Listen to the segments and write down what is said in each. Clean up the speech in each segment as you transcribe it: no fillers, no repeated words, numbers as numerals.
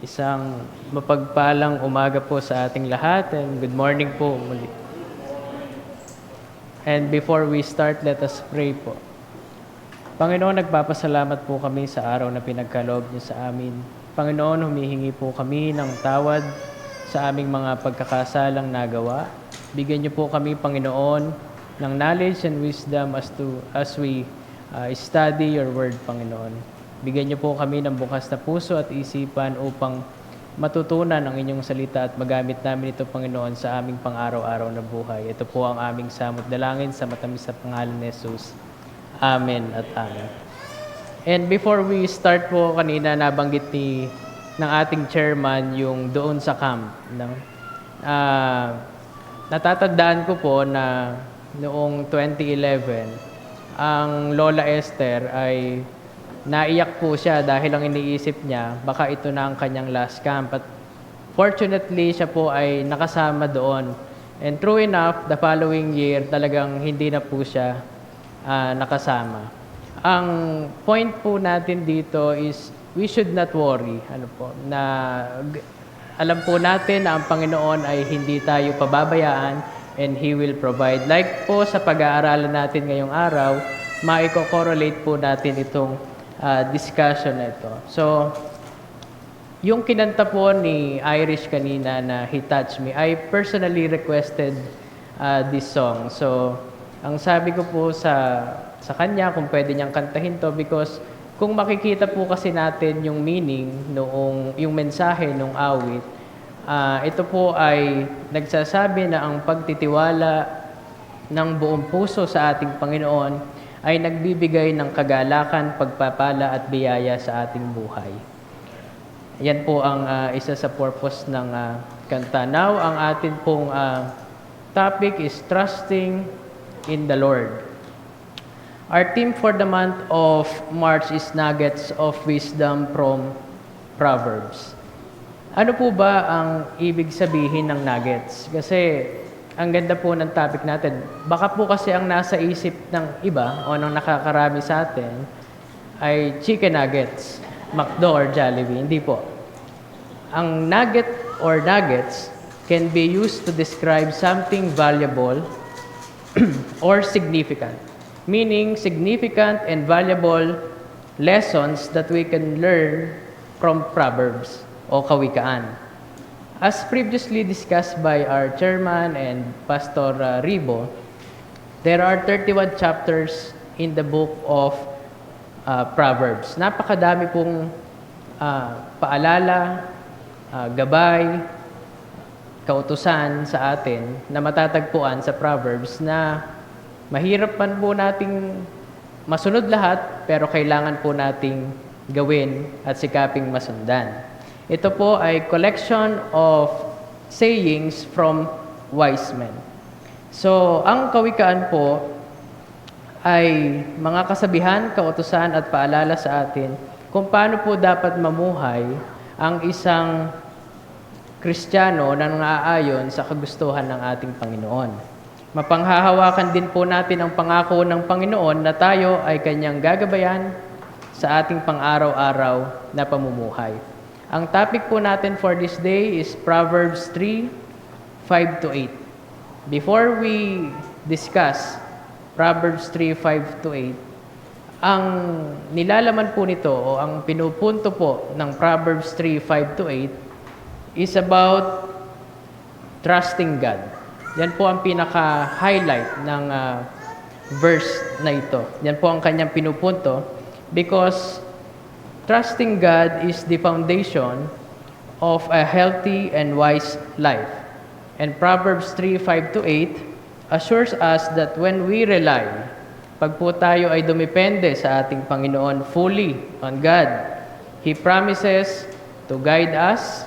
Isang mapagpalang umaga po sa ating lahat and good morning po muli. And before we start, let us pray po. Panginoon, nagpapasalamat po kami sa araw na pinagkaloob niyo sa amin. Panginoon, humihingi po kami ng tawad sa aming mga pagkakasalang nagawa. Bigyan niyo po kami, Panginoon, ng knowledge and wisdom as we study your word, Panginoon. Bigyan niyo po kami ng bukas na puso at isipan upang matutunan ang inyong salita at magamit namin ito, Panginoon, sa aming pang-araw-araw na buhay. Ito po ang aming samot dalangin sa matamis na pangalan ni Jesus. Amen at amen. And before we start po, kanina nabanggit ng ating chairman yung doon sa camp. No? Natatandaan ko po na noong 2011, ang Lola Esther ay naiyak po siya dahil ang iniisip niya, baka ito na ang kanyang last camp. At fortunately, siya po ay nakasama doon. And true enough, the following year, talagang hindi na po siya nakasama. Ang point po natin dito is, we should not worry. Alam po natin na ang Panginoon ay hindi tayo pababayaan and He will provide. Like po sa pag-aaralan natin ngayong araw, maiko-correlate po natin itong discussion na ito. So, yung kinanta po ni Irish kanina na He Touched Me, I personally requested this song. So, ang sabi ko po sa kanya kung pwede niyang kantahin to because kung makikita po kasi natin yung meaning yung mensahe nung awit, ito po ay nagsasabi na ang pagtitiwala ng buong puso sa ating Panginoon ay nagbibigay ng kagalakan, pagpapala at biyaya sa ating buhay. Yan po ang isa sa purpose ng kanta. Now, ang atin pong topic is Trusting in the Lord. Our theme for the month of March is Nuggets of Wisdom from Proverbs. Ano po ba ang ibig sabihin ng nuggets? Kasi ang ganda po ng topic natin. Baka po kasi ang nasa isip ng iba o ng nakakarami sa atin ay chicken nuggets, McDo or Jollibee. Hindi po. Ang nugget or nuggets can be used to describe something valuable or significant. Meaning significant and valuable lessons that we can learn from Proverbs o kawikaan. As previously discussed by our chairman and Pastor Ribo, there are 31 chapters in the book of Proverbs. Napakadami pong paalala, gabay, kautusan sa atin na matatagpuan sa Proverbs na mahirap man po nating masunod lahat, pero kailangan po nating gawin at sikaping masundan. Ito po ay collection of sayings from wise men. So, ang kawikaan po ay mga kasabihan, kautusan at paalala sa atin kung paano po dapat mamuhay ang isang Kristiyano na naaayon sa kagustuhan ng ating Panginoon. Mapanghahawakan din po natin ang pangako ng Panginoon na tayo ay Kanyang gagabayan sa ating pang-araw-araw na pamumuhay. Ang topic po natin for this day is Proverbs 3:5-8. Before we discuss Proverbs 3:5-8, ang nilalaman po nito o ang pinupunto po ng Proverbs 3:5-8 is about trusting God. Yan po ang pinaka-highlight ng verse na ito. Yan po ang kanyang pinupunto because trusting God is the foundation of a healthy and wise life. And Proverbs 3:5-8 assures us that when we rely, pag po tayo ay dumepende sa ating Panginoon fully on God, He promises to guide us,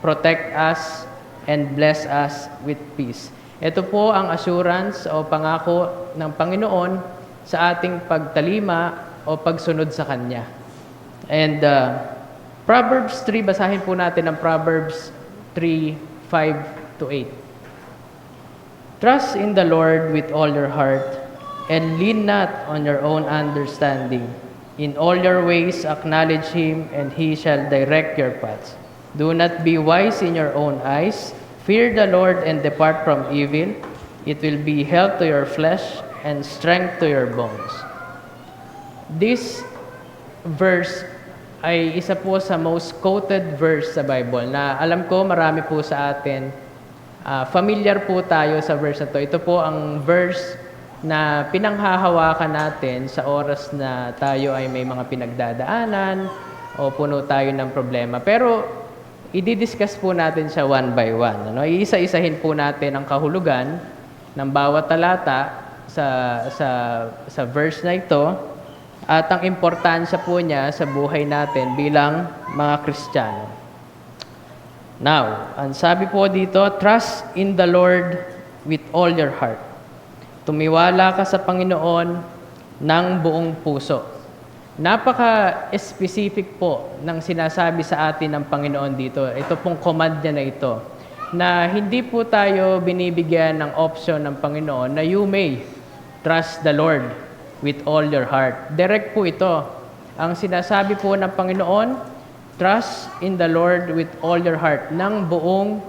protect us, and bless us with peace. Ito po ang assurance o pangako ng Panginoon sa ating pagtalima o pagsunod sa Kanya. And Proverbs 3, basahin po natin ang Proverbs 3:5-8. Trust in the Lord with all your heart and lean not on your own understanding. In all your ways acknowledge Him and He shall direct your paths. Do not be wise in your own eyes. Fear the Lord and depart from evil. It will be health to your flesh and strength to your bones. This verse ay isa po sa most quoted verse sa Bible na alam ko marami po sa atin familiar po tayo sa verse na to. Ito po ang verse na pinanghahawakan natin sa oras na tayo ay may mga pinagdadaanan o puno tayo ng problema. Pero i-discuss po natin siya one by one. Ano? Iisa-isahin po natin ang kahulugan ng bawat talata sa verse na ito at ang importansya po niya sa buhay natin bilang mga Kristiyano. Now, ang sabi po dito, trust in the Lord with all your heart. Tumiwala ka sa Panginoon ng buong puso. Napaka-specific po ng sinasabi sa atin ng Panginoon dito. Ito pong command niya na ito. Na hindi po tayo binibigyan ng option ng Panginoon na you may trust the Lord with all your heart. Direct po ito. Ang sinasabi po ng Panginoon, trust in the Lord with all your heart, ng buong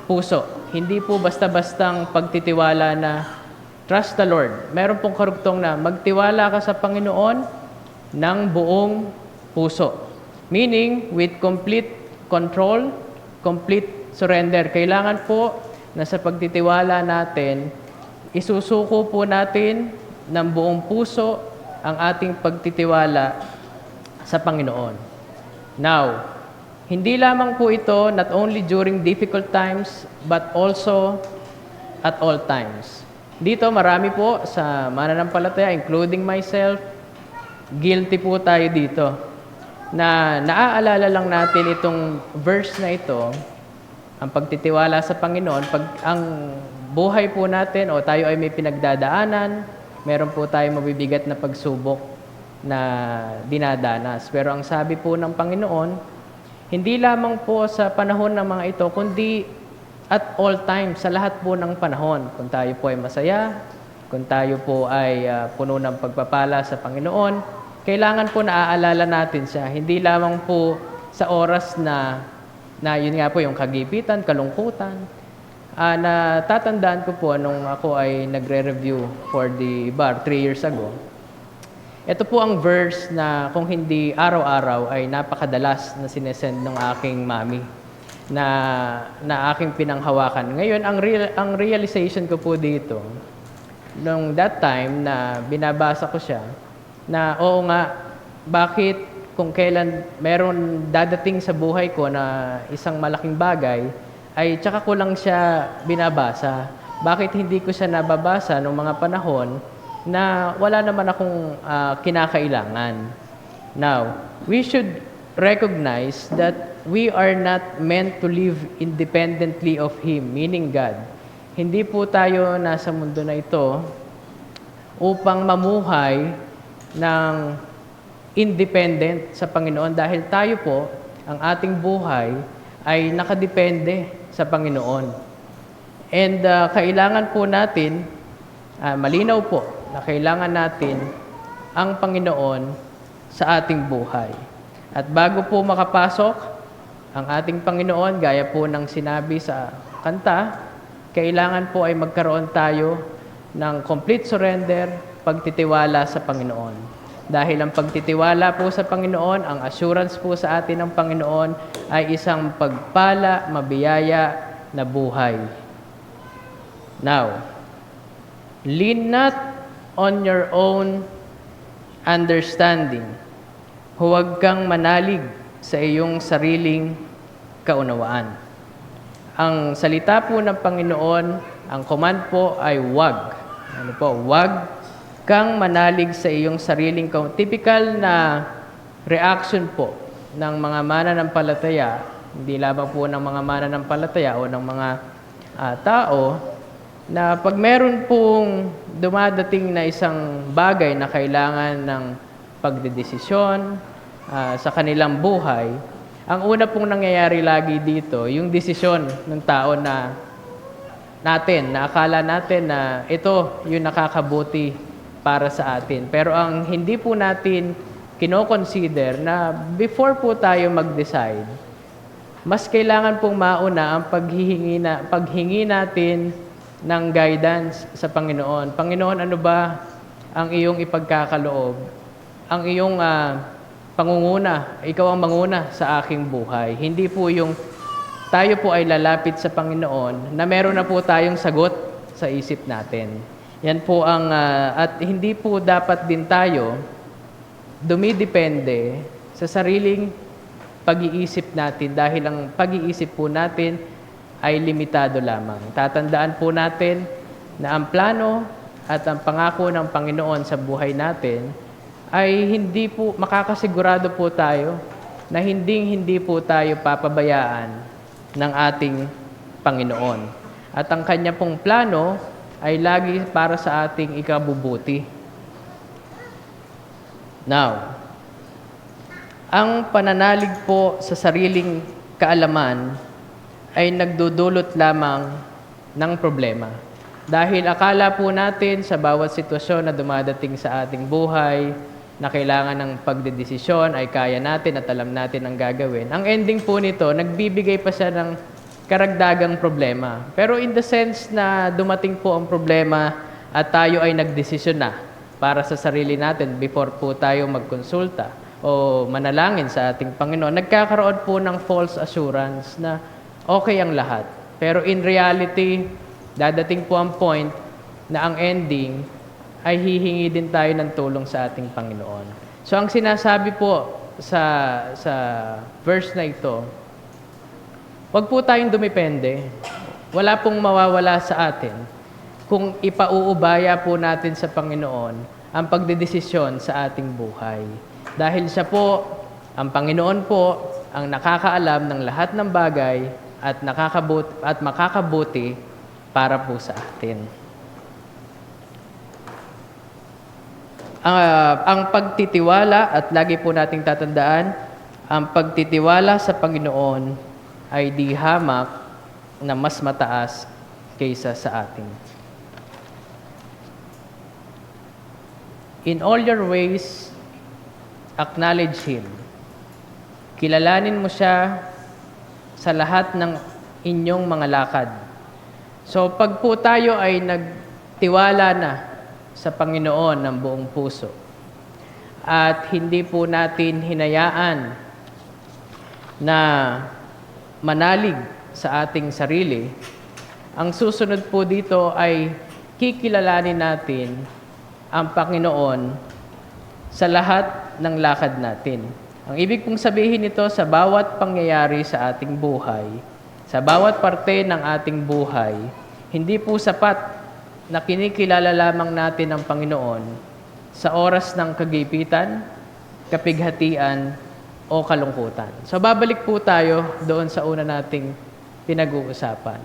puso. Hindi po basta-bastang pagtitiwala na trust the Lord. Meron pong karugtong na magtiwala ka sa Panginoon ng buong puso. Meaning, with complete control, complete surrender. Kailangan po na sa pagtitiwala natin, isusuko po natin ng buong puso ang ating pagtitiwala sa Panginoon. Now, hindi lamang po ito not only during difficult times, but also at all times. Dito marami po sa mananampalataya, including myself, guilty po tayo dito. Na naaalala lang natin itong verse na ito, ang pagtitiwala sa Panginoon, pag ang buhay po natin o tayo ay may pinagdadaanan, meron po tayong mabibigat na pagsubok na dinadanas. Pero ang sabi po ng Panginoon, hindi lamang po sa panahon ng mga ito, kundi at all times, sa lahat po ng panahon. Kung tayo po ay masaya, kung tayo po ay puno ng pagpapala sa Panginoon, kailangan po naaalala natin siya. Hindi lamang po sa oras na yun nga po yung kagipitan, kalungkutan. Natatandaan ko po nung ako ay nagre-review for the bar 3 years ago. Ito po ang verse na kung hindi araw-araw ay napakadalas na sinesend ng aking mami na aking pinanghawakan. Ngayon, ang realization ko po dito, nung that time na binabasa ko siya, na oo nga, bakit kung kailan meron dadating sa buhay ko na isang malaking bagay, ay tsaka ko lang siya binabasa. Bakit hindi ko siya nababasa noong mga panahon na wala naman akong kinakailangan? Now, we should recognize that we are not meant to live independently of Him, meaning God. Hindi po tayo nasa mundo na ito upang mamuhay ng independent sa Panginoon dahil tayo po, ang ating buhay ay nakadepende sa Panginoon. And kailangan po natin, malinaw po, na kailangan natin ang Panginoon sa ating buhay. At bago po makapasok ang ating Panginoon, gaya po ng sinabi sa kanta, kailangan po ay magkaroon tayo ng complete surrender, pagtitiwala sa Panginoon. Dahil ang pagtitiwala po sa Panginoon, ang assurance po sa atin ng Panginoon ay isang pagpala, mabiyaya na buhay. Now, lean not on your own understanding. Huwag kang manalig sa iyong sariling kaunawaan. Ang salita po ng Panginoon, ang command po ay huwag. Ano po? Huwag kang manalig sa iyong sariling kaunawaan. Typical na reaction po ng mga mananampalataya, hindi lamang po ng mga mananampalataya o ng mga tao, na pag meron pong dumadating na isang bagay na kailangan ng pagdedesisyon sa kanilang buhay, ang una pong nangyayari lagi dito, yung desisyon ng tao na akala natin na ito yung nakakabuti para sa atin. Pero ang hindi po natin kino-consider na before po tayo mag-decide, mas kailangan pong mauna ang paghingi natin ng guidance sa Panginoon. Panginoon, ano ba ang iyong ipagkakaloob? Ang iyong pangunguna, ikaw ang manguna sa aking buhay. Hindi po yung tayo po ay lalapit sa Panginoon na meron na po tayong sagot sa isip natin. Yan po ang, at hindi po dapat din tayo dumidepende sa sariling pag-iisip natin dahil ang pag-iisip po natin ay limitado lamang. Tatandaan po natin na ang plano at ang pangako ng Panginoon sa buhay natin ay hindi po, makakasigurado po tayo na hindi po tayo papabayaan ng ating Panginoon. At ang kanya pong plano ay lagi para sa ating ikabubuti. Now, ang pananalig po sa sariling kaalaman ay nagdudulot lamang ng problema. Dahil akala po natin sa bawat sitwasyon na dumadating sa ating buhay, na kailangan ng pagdedesisyon ay kaya natin at alam natin ang gagawin. Ang ending po nito, nagbibigay pa siya ng karagdagang problema. Pero in the sense na dumating po ang problema at tayo ay nagdesisyon na para sa sarili natin before po tayo magkonsulta o manalangin sa ating Panginoon, nagkakaroon po ng false assurance na okay ang lahat. Pero in reality, dadating po ang point na ang ending ay hihingi din tayo ng tulong sa ating Panginoon. So ang sinasabi po sa verse na ito, huwag po tayong dumipende. Wala pong mawawala sa atin kung ipauubaya po natin sa Panginoon ang pagdedesisyon sa ating buhay. Dahil siya po, ang Panginoon po, ang nakakaalam ng lahat ng bagay at makakabuti para po sa atin. Ang pagtitiwala, at lagi po nating tatandaan, ang pagtitiwala sa Panginoon ay di hamak na mas mataas kaysa sa atin. In all your ways, acknowledge Him. Kilalanin mo siya sa lahat ng inyong mga lakad. So pag po tayo ay nagtiwala na sa Panginoon ng buong puso at hindi po natin hinayaan na manalig sa ating sarili, ang susunod po dito ay kikilalanin natin ang Panginoon sa lahat ng lakad natin. Ang ibig pong sabihin nito, sa bawat pangyayari sa ating buhay, sa bawat parte ng ating buhay, hindi po sapat na kinikilala lamang natin ang Panginoon sa oras ng kagipitan, kapighatian, o kalungkutan. So babalik po tayo doon sa una nating pinag-uusapan.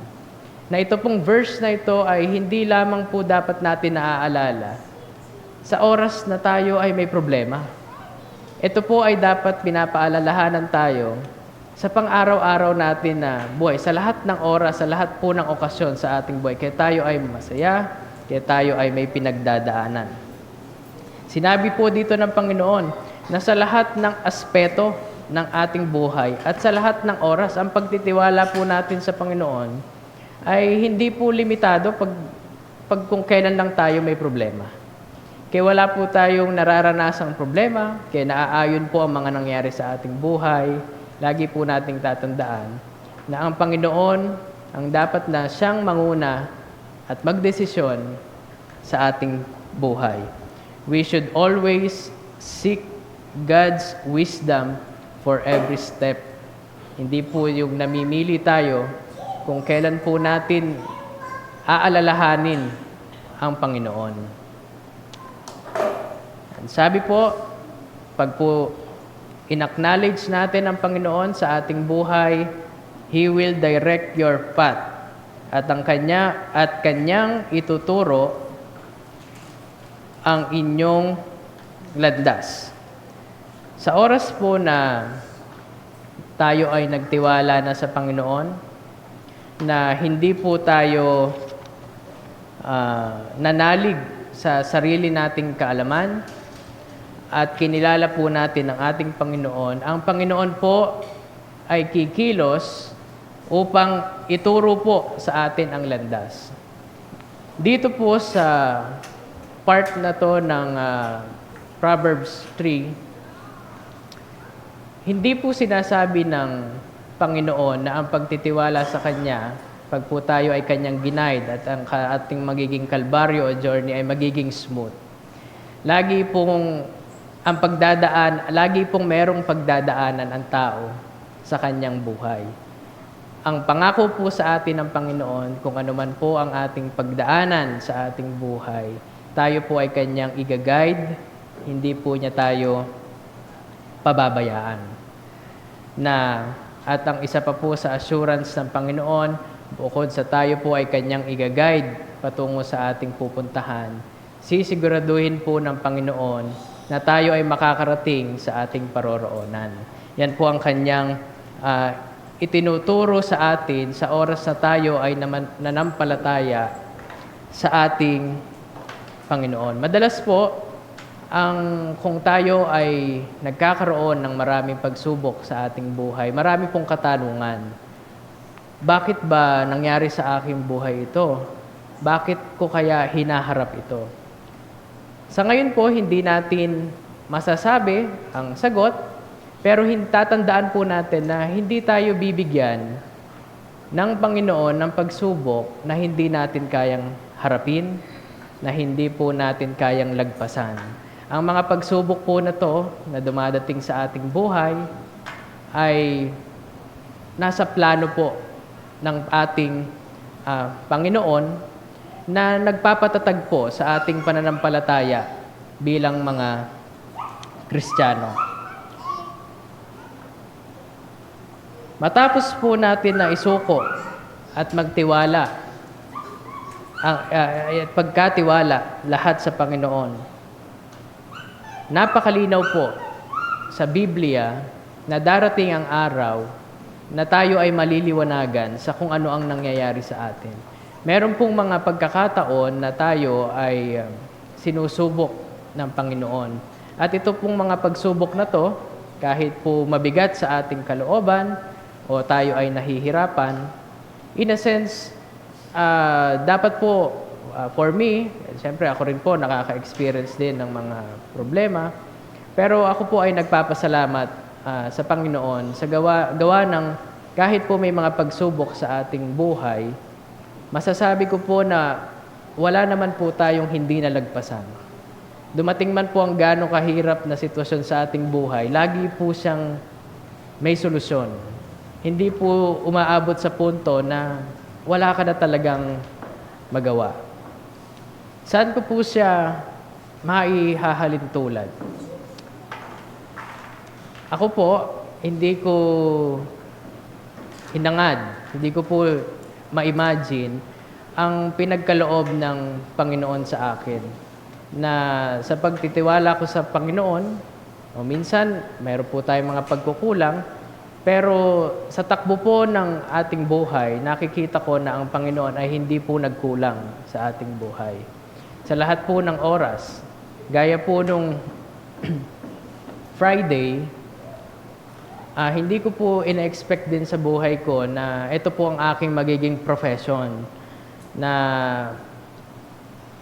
Na ito pong verse na ito ay hindi lamang po dapat natin naaalala sa oras na tayo ay may problema. Ito po ay dapat pinapaalalahanan tayo sa pang-araw-araw natin na buhay, sa lahat ng oras, sa lahat po ng okasyon sa ating buhay, kaya tayo ay masaya, kaya tayo ay may pinagdadaanan. Sinabi po dito ng Panginoon na sa lahat ng aspeto ng ating buhay at sa lahat ng oras, ang pagtitiwala po natin sa Panginoon ay hindi po limitado pag kung kailan lang tayo may problema. Kaya wala po tayong nararanasang problema, kaya naaayon po ang mga nangyari sa ating buhay. Lagi po nating tatandaan na ang Panginoon ang dapat na siyang manguna at magdesisyon sa ating buhay. We should always seek God's wisdom for every step. Hindi po yung namimili tayo kung kailan po natin aalalahanin ang Panginoon. Sabi po, pag po in-acknowledge natin ang Panginoon sa ating buhay, He will direct your path at kanyang ituturo ang inyong landas. Sa oras po na tayo ay nagtiwala na sa Panginoon, na hindi po tayo nanalig sa sarili nating kaalaman, at kinilala po natin ang ating Panginoon, ang Panginoon po ay kikilos upang ituro po sa atin ang landas. Dito po sa part na to ng Proverbs 3, hindi po sinasabi ng Panginoon na ang pagtitiwala sa Kanya, pag po tayo ay Kanyang ginaid at ang ating magiging kalbaryo o journey ay magiging smooth. Lagi pong merong pagdadaanan ang tao sa kanyang buhay. Ang pangako po sa atin ng Panginoon, kung ano man po ang ating pagdaanan sa ating buhay, tayo po ay Kanyang i-guide, hindi po niya tayo pababayaan. At ang isa pa po sa assurance ng Panginoon, bukod sa tayo po ay Kanyang i-guide patungo sa ating pupuntahan, sisiguraduhin po ng Panginoon na tayo ay makakarating sa ating paroroonan. Yan po ang Kanyang itinuturo sa atin sa oras na tayo ay nanampalataya sa ating Panginoon. Madalas po, kung tayo ay nagkakaroon ng maraming pagsubok sa ating buhay, marami pong katanungan. Bakit ba nangyari sa aking buhay ito? Bakit ko kaya hinaharap ito? Sa ngayon po, hindi natin masasabi ang sagot, pero tatandaan po natin na hindi tayo bibigyan ng Panginoon ng pagsubok na hindi natin kayang harapin, na hindi po natin kayang lagpasan. Ang mga pagsubok po na to na dumadating sa ating buhay ay nasa plano po ng ating Panginoon na nagpapatatag po sa ating pananampalataya bilang mga Kristiyano. Matapos po natin na isuko at magtiwala, pagkatiwala lahat sa Panginoon, napakalinaw po sa Biblia na darating ang araw na tayo ay maliliwanagan sa kung ano ang nangyayari sa atin. Meron pong mga pagkakataon na tayo ay sinusubok ng Panginoon. At ito pong mga pagsubok na to, kahit po mabigat sa ating kalooban o tayo ay nahihirapan, in a sense, dapat po, for me, siyempre ako rin po nakaka-experience din ng mga problema, pero ako po ay nagpapasalamat sa Panginoon sa gawa ng kahit po may mga pagsubok sa ating buhay, masasabi ko po na wala naman po tayong hindi nalagpasan. Dumating man po ang gaano kahirap na sitwasyon sa ating buhay, lagi po siyang may solusyon. Hindi po umaabot sa punto na wala ka na talagang magawa. Saan ko po siya maihahalin tulad? Ako po, hindi ko hinangad, hindi ko po ma-imagine ang pinagkaloob ng Panginoon sa akin. Na sa pagtitiwala ko sa Panginoon, o minsan, mayroon po tayong mga pagkukulang, pero sa takbo po ng ating buhay, nakikita ko na ang Panginoon ay hindi po nagkulang sa ating buhay. Sa lahat po ng oras, gaya po nung Friday, hindi ko po ina-expect din sa buhay ko na ito po ang aking magiging profession. Na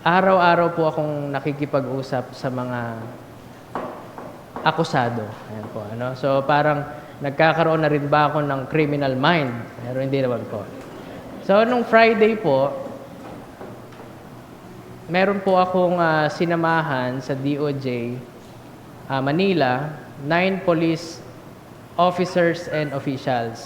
araw-araw po akong nakikipag-usap sa mga akusado. Ayan po, ano? So parang nagkakaroon na rin ba ako ng criminal mind? Pero hindi naman po. So nung Friday po, meron po akong sinamahan sa DOJ Manila, 9 police officers and officials.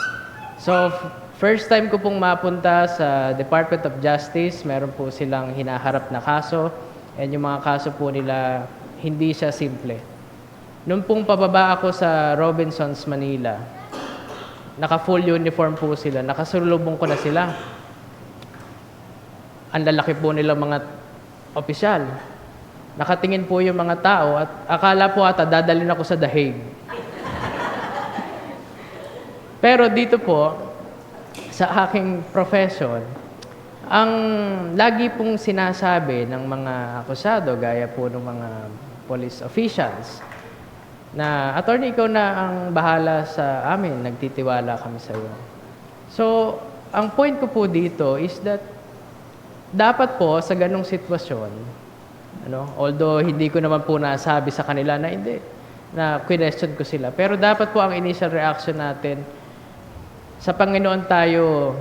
So first time ko pong mapunta sa Department of Justice, meron po silang hinaharap na kaso, and yung mga kaso po nila, hindi siya simple. Noong pong pababa ako sa Robinsons, Manila, naka-full uniform po sila, nakasulubong ko na sila. Ang lalaki po nilang mga opisyal. Nakatingin po yung mga tao at akala po ata dadalhin ako sa The Hague. Pero dito po, sa aking profession, ang lagi pong sinasabi ng mga akusado, gaya po ng mga police officials, na, "Attorney, ikaw na ang bahala sa amin, nagtitiwala kami sa iyo." So, ang point ko po dito is that dapat po sa ganong sitwasyon, although hindi ko naman po nasabi sa kanila na hindi, na question ko sila. Pero dapat po ang initial reaction natin, sa Panginoon tayo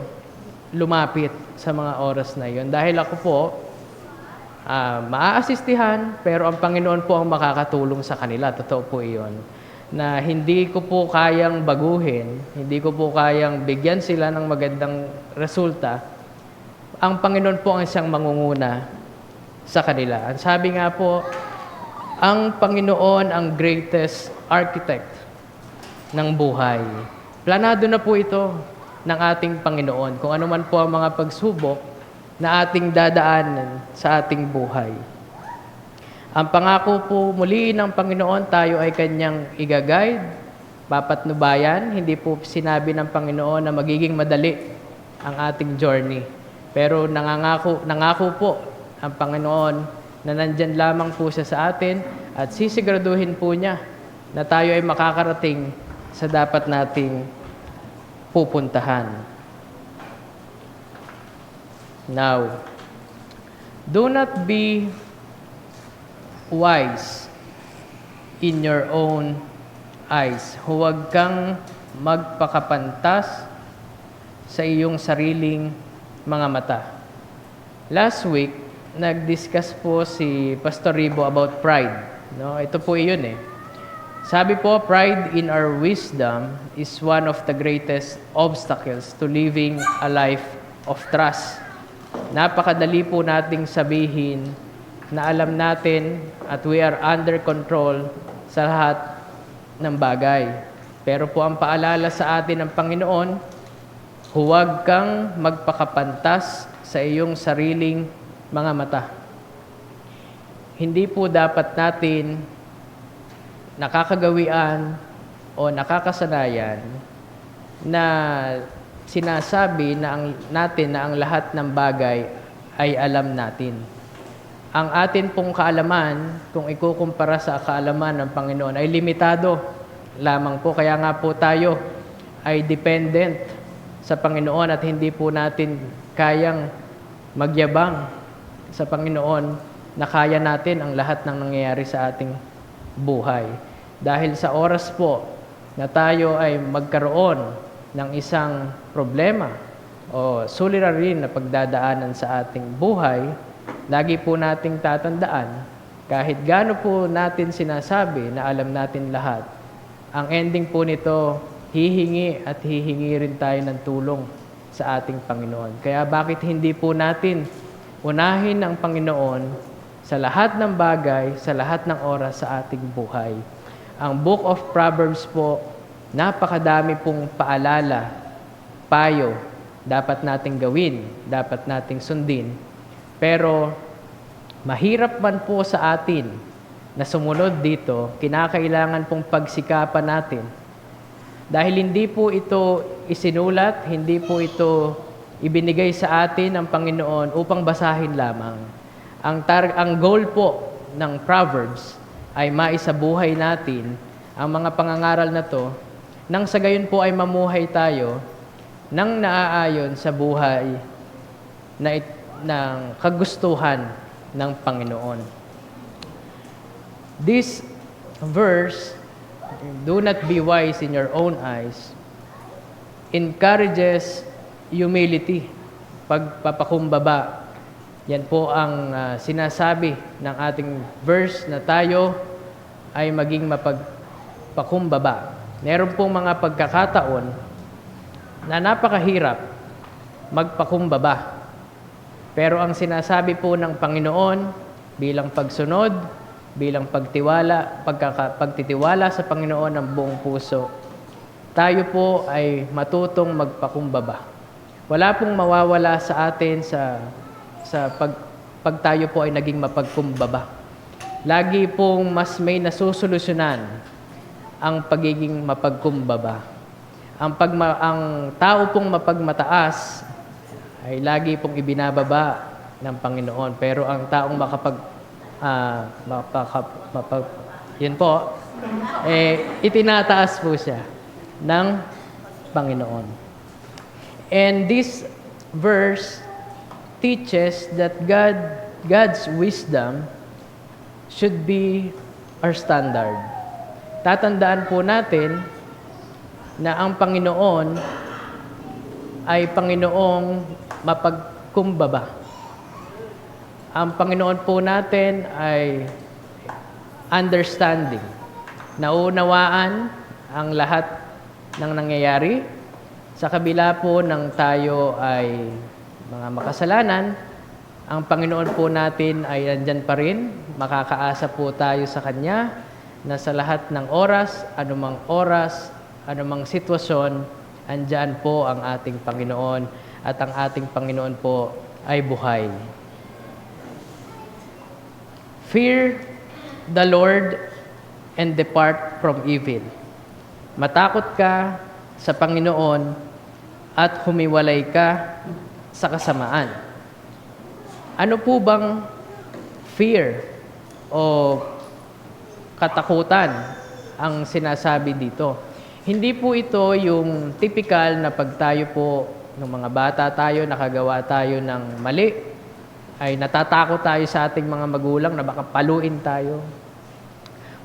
lumapit sa mga oras na yon. Dahil ako po, maaasistihan, pero ang Panginoon po ang makakatulong sa kanila. Totoo po iyon. Na hindi ko po kayang baguhin, hindi ko po kayang bigyan sila ng magandang resulta. Ang Panginoon po ang siyang mangunguna sa kanila. Ang sabi nga po, ang Panginoon ang greatest architect ng buhay. Planado na po ito ng ating Panginoon kung ano man po ang mga pagsubok na ating dadaanan sa ating buhay. Ang pangako po muli ng Panginoon, tayo ay Kanyang i-guide, papatnubayan. Hindi po sinabi ng Panginoon na magiging madali ang ating journey. Pero nangako po ang Panginoon na nandyan lamang po siya sa atin at sisiguraduhin po niya na tayo ay makakarating sa dapat nating pupuntahan. Now, do not be wise in your own eyes. Huwag kang magpakapantas sa iyong sariling mga mata. Last week, nag-discuss po si Pastor Ribo about pride. Ito po iyon eh. Sabi po, pride in our wisdom is one of the greatest obstacles to living a life of trust. Napakadali po nating sabihin na alam natin at we are under control sa lahat ng bagay. Pero po ang paalala sa atin ng Panginoon, huwag kang magpakapantas sa iyong sariling mga mata. Hindi po dapat natin nakakagawian o nakakasanayan na sinasabi natin na ang lahat ng bagay ay alam natin. Ang atin pong kaalaman, kung ikukumpara sa kaalaman ng Panginoon, ay limitado lamang po. Kaya nga po tayo ay dependent sa Panginoon at hindi po natin kayang magyabang sa Panginoon na kaya natin ang lahat ng nangyayari sa ating buhay. Dahil sa oras po na tayo ay magkaroon ng isang problema o suliranin na pagdadaanan sa ating buhay, lagi po nating tatandaan, kahit gaano po natin sinasabi na alam natin lahat, ang ending po nito, hihingi at hihingi rin tayo ng tulong sa ating Panginoon. Kaya bakit hindi po natin unahin ang Panginoon sa lahat ng bagay, sa lahat ng oras sa ating buhay? Ang Book of Proverbs po, napakadami pong paalala, payo, dapat nating gawin, dapat nating sundin. Pero mahirap man po sa atin na sumunod dito, kinakailangan pong pagsikapan natin. Dahil hindi po ito isinulat, hindi po ito ibinigay sa atin ng Panginoon upang basahin lamang. Ang goal po ng Proverbs ay maisabuhay natin ang mga pangangaral na to nang sa gayon po ay mamuhay tayo nang naaayon sa buhay ng kagustuhan ng Panginoon. This verse, "Do not be wise in your own eyes," encourages humility, pagpapakumbaba. Yan po ang sinasabi ng ating verse na tayo ay maging mapagpakumbaba. Meron pong mga pagkakataon na napakahirap magpakumbaba. Pero ang sinasabi po ng Panginoon bilang pagsunod, bilang pagtitiwala sa Panginoon ng buong puso, tayo po ay matutong magpakumbaba. Wala pong mawawala sa atin pag tayo po ay naging mapagkumbaba. Lagi pong mas may nasusolusyonan ang pagiging mapagkumbaba. Ang tao pong mapagmataas ay lagi pong ibinababa ng Panginoon. Pero ang taong yun po, Itinataas po siya ng Panginoon. And this verse teaches that God's wisdom should be our standard. Tatandaan po natin na ang Panginoon ay Panginoong mapagkumbaba. Ang Panginoon po natin ay understanding. Naunawaan ang lahat ng nangyayari. Sa kabila po ng tayo ay mga makasalanan, ang Panginoon po natin ay andyan pa rin. Makakaasa po tayo sa Kanya na sa lahat ng oras, anumang sitwasyon, andyan po ang ating Panginoon at ang ating Panginoon po ay buhay. Fear the Lord and depart from evil. Matakot ka sa Panginoon at humiwalay ka sa kasamaan. Ano po bang fear o katakutan ang sinasabi dito? Hindi po ito yung typical na pag tayo po, ng mga bata tayo, nakagawa tayo ng mali, ay natatakot tayo sa ating mga magulang na baka paluin tayo.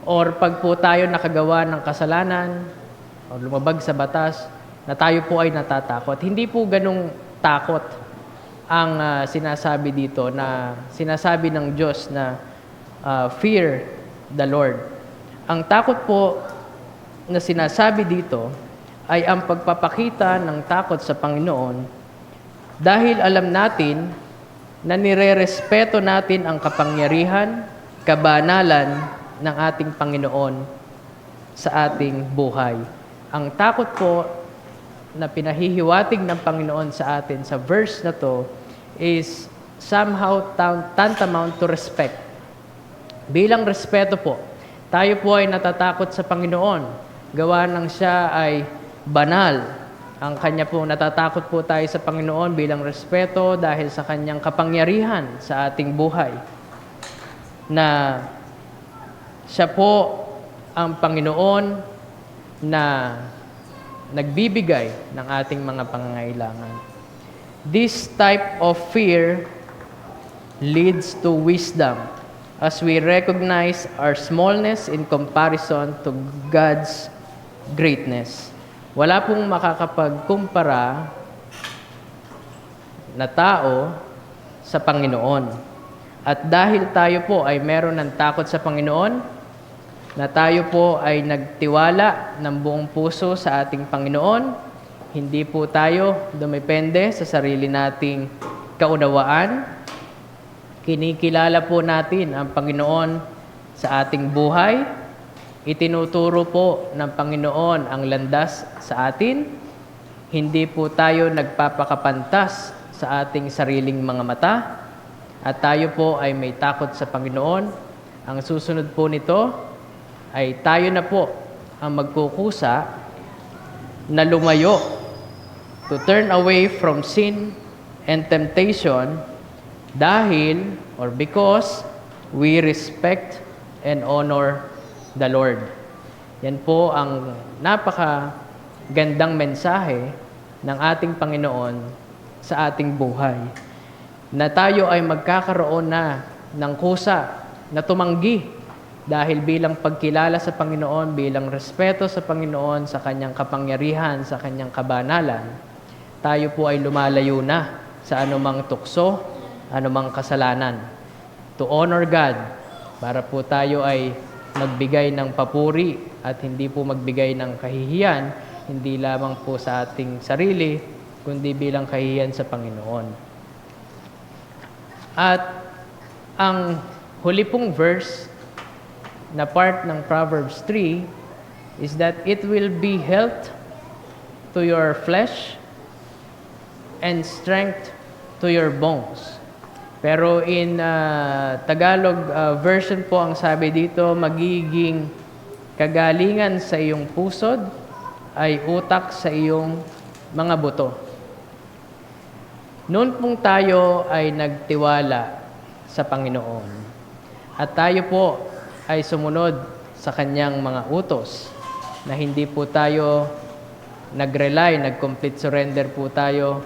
Or pag po tayo nakagawa ng kasalanan, o lumabag sa batas, na tayo po ay natatakot. Hindi po ganung takot ang sinasabi dito, na sinasabi ng Diyos na fear the Lord. Ang takot po na sinasabi dito ay ang pagpapakita ng takot sa Panginoon dahil alam natin na nirerespeto natin ang kapangyarihan, kabanalan ng ating Panginoon sa ating buhay. Ang takot po na pinahihiwatig ng Panginoon sa atin sa verse na to is somehow tantamount to respect. Bilang respeto po, tayo po ay natatakot sa Panginoon. Gawa ng siya ay banal. Ang kanya po, natatakot po tayo sa Panginoon bilang respeto dahil sa kanyang kapangyarihan sa ating buhay. Na siya po ang Panginoon na nagbibigay ng ating mga pangangailangan. This type of fear leads to wisdom as we recognize our smallness in comparison to God's greatness. Wala pong makakapagkumpara na tao sa Panginoon. At dahil tayo po ay meron ng takot sa Panginoon, na tayo po ay nagtiwala ng buong puso sa ating Panginoon, hindi po tayo dumepende sa sarili nating kaunawaan. Kinikilala po natin ang Panginoon sa ating buhay. Itinuturo po ng Panginoon ang landas sa atin. Hindi po tayo nagpapakapantas sa ating sariling mga mata. At tayo po ay may takot sa Panginoon. Ang susunod po nito ay tayo na po ang magkukusa na lumayo, to turn away from sin and temptation dahil or because we respect and honor the Lord. Yan po ang napakagandang mensahe ng ating Panginoon sa ating buhay. Na tayo ay magkakaroon na ng kusa na tumanggi dahil bilang pagkilala sa Panginoon, bilang respeto sa Panginoon, sa Kanyang kapangyarihan, sa Kanyang kabanalan, tayo po ay lumalayo na sa anumang tukso, anumang kasalanan. To honor God, para po tayo ay magbigay ng papuri at hindi po magbigay ng kahihiyan, hindi lamang po sa ating sarili, kundi bilang kahihiyan sa Panginoon. At ang huli pong verse na part ng Proverbs 3 is that it will be health to your flesh and strength to your bones. Pero in Tagalog version po ang sabi dito, magiging kagalingan sa iyong pusod ay utak sa iyong mga buto. Noon pong tayo ay nagtiwala sa Panginoon at tayo po ay sumunod sa kanyang mga utos, na hindi po tayo nag-complete surrender po tayo.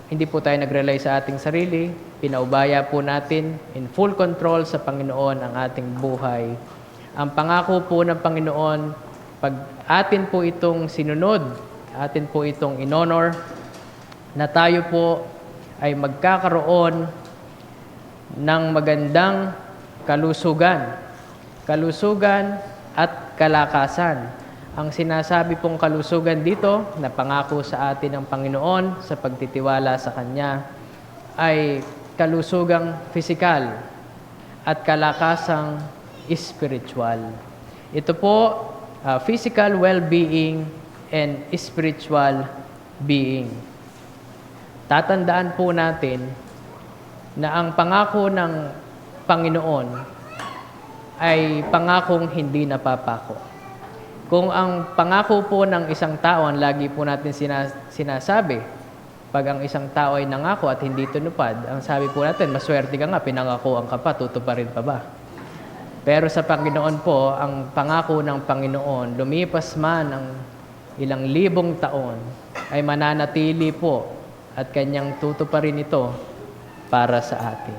Hindi po tayo nag-rely sa ating sarili. Pinaubaya po natin in full control sa Panginoon ang ating buhay. Ang pangako po ng Panginoon, pag atin po itong sinunod, atin po itong in-honor, na tayo po ay magkakaroon ng magandang kalusugan. Kalusugan at kalakasan. Ang sinasabi pong kalusugan dito na pangako sa atin ng Panginoon sa pagtitiwala sa Kanya ay kalusugang pisikal at kalakasang spiritual. Ito po, physical well-being and spiritual being. Tatandaan po natin na ang pangako ng Panginoon ay pangakong hindi napapako. Kung ang pangako po ng isang tao, ang lagi po natin sinasabi, pag ang isang tao ay nangako at hindi tunupad, ang sabi po natin, maswerte ka nga, pinangakoan ka pa, tutuparin pa ba? Pero sa Panginoon po, ang pangako ng Panginoon, lumipas man ang ilang libong taon, ay mananatili po at Kanyang tutuparin ito para sa atin.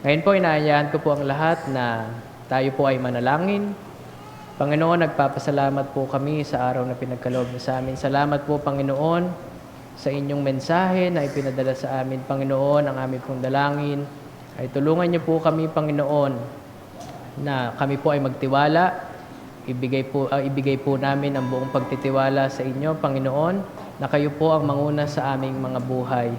Ngayon po, inaayahan ko po ang lahat na tayo po ay manalangin. Panginoon, nagpapasalamat po kami sa araw na pinagkaloob niyo sa amin. Salamat po, Panginoon, sa inyong mensahe na ipinadala sa amin. Panginoon, ang aming pong dalangin ay tulungan niyo po kami, Panginoon, na kami po ay magtiwala. Ibigay po namin ang buong pagtitiwala sa inyo, Panginoon, na kayo po ang manguna sa aming mga buhay.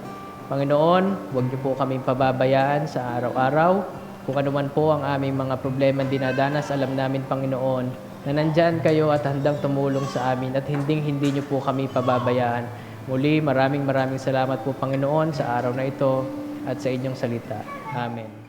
Panginoon, huwag niyo po kaming pababayaan sa araw-araw. Kung ano man po ang aming mga problema dinadanas, alam namin, Panginoon, na nandyan kayo at handang tumulong sa amin at hindi niyo po kami pababayaan. Muli, maraming salamat po, Panginoon, sa araw na ito at sa inyong salita. Amen.